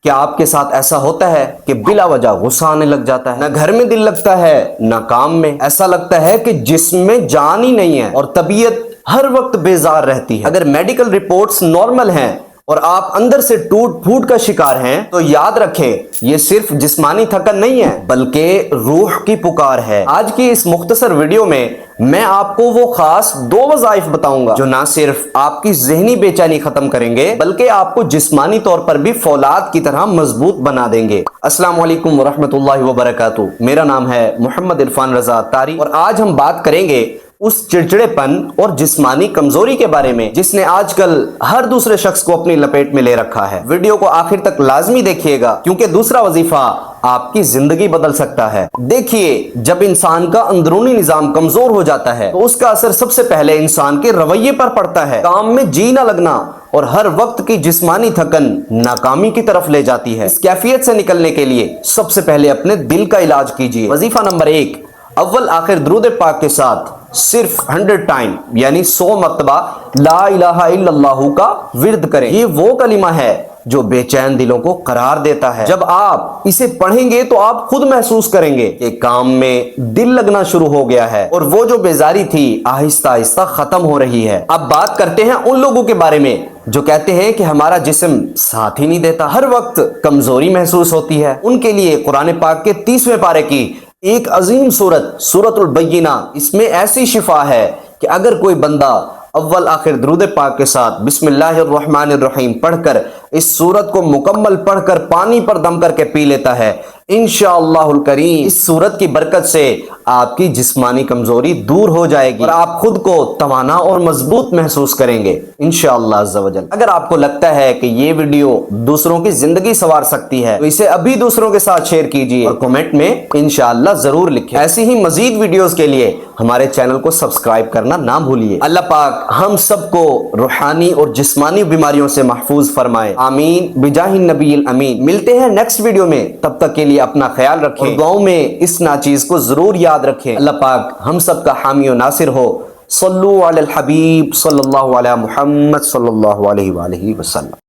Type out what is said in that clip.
کیا آپ کے ساتھ ایسا ہوتا ہے کہ بلا وجہ غصہ آنے لگ جاتا ہے؟ نہ گھر میں دل لگتا ہے نہ کام میں، ایسا لگتا ہے کہ جسم میں جان ہی نہیں ہے اور طبیعت ہر وقت بیزار رہتی ہے۔ اگر میڈیکل رپورٹس نارمل ہیں اور آپ اندر سے ٹوٹ پھوٹ کا شکار ہیں تو یاد رکھیں یہ صرف جسمانی تھکن نہیں ہے بلکہ روح کی پکار ہے۔ آج کی اس مختصر ویڈیو میں آپ کو وہ خاص 2 وظائف بتاؤں گا جو نہ صرف آپ کی ذہنی بے چینی ختم کریں گے بلکہ آپ کو جسمانی طور پر بھی فولاد کی طرح مضبوط بنا دیں گے۔ السلام علیکم ورحمۃ اللہ وبرکاتہ، میرا نام ہے محمد عرفان رضا اتاری اور آج ہم بات کریں گے اس چڑچڑے پن اور جسمانی کمزوری کے بارے میں جس نے آج کل ہر دوسرے شخص کو اپنی لپیٹ میں لے رکھا ہے۔ ویڈیو کو آخر تک لازمی دیکھیے گا کیونکہ دوسرا وظیفہ آپ کی زندگی بدل سکتا ہے۔ دیکھیے، جب انسان کا اندرونی نظام کمزور ہو جاتا ہے تو اس کا اثر سب سے پہلے انسان کے رویے پر پڑتا ہے۔ کام میں جی نہ لگنا اور ہر وقت کی جسمانی تھکن ناکامی کی طرف لے جاتی ہے۔ اس کیفیت سے نکلنے کے لیے سب سے پہلے اپنے دل کا علاج کیجیے۔ وظیفہ نمبر 1، اول آخر درود پاک کے ساتھ صرف 100 ٹائم یعنی 100 مرتبہ لا الہ الا اللہ کا ورد کریں۔ یہ وہ کلمہ ہے جو بے چین دلوں کو قرار دیتا ہے۔ جب آپ اسے پڑھیں گے تو آپ خود محسوس کریں گے کہ کام میں دل لگنا شروع ہو گیا ہے اور وہ جو بیزاری تھی آہستہ آہستہ ختم ہو رہی ہے۔ اب بات کرتے ہیں ان لوگوں کے بارے میں جو کہتے ہیں کہ ہمارا جسم ساتھ ہی نہیں دیتا، ہر وقت کمزوری محسوس ہوتی ہے۔ ان کے لیے قرآن پاک کے 30ویں پارے کی ایک عظیم سورۃ البینہ، اس میں ایسی شفا ہے کہ اگر کوئی بندہ اول آخر درود پاک کے ساتھ بسم اللہ الرحمن الرحیم پڑھ کر اس سورت کو مکمل پڑھ کر پانی پر دم کر کے پی لیتا ہے، انشاءاللہ الکریم اس سورت کی برکت سے آپ کی جسمانی کمزوری دور ہو جائے گی اور آپ خود کو توانا اور مضبوط محسوس کریں گے انشاءاللہ عز و جل۔ اگر آپ کو لگتا ہے کہ یہ ویڈیو دوسروں کی زندگی سنوار سکتی ہے تو اسے ابھی دوسروں کے ساتھ شیئر کیجیے اور کمنٹ میں انشاءاللہ ضرور لکھیں۔ ایسی ہی مزید ویڈیوز کے لیے ہمارے چینل کو سبسکرائب کرنا نہ بھولیے۔ اللہ پاک ہم سب کو روحانی اور جسمانی بیماریوں سے محفوظ فرمائے، آمین بجاہ النبی الامین۔ ملتے ہیں نیکسٹ ویڈیو میں، تب تک کے لیے اپنا خیال رکھیں اور دعاؤں میں اس ناچیز کو ضرور یاد رکھیں۔ اللہ پاک ہم سب کا حامی و ناصر ہو۔ صلو علی الحبیب صلی اللہ علیہ محمد صلی اللہ علیہ وآلہ وسلم۔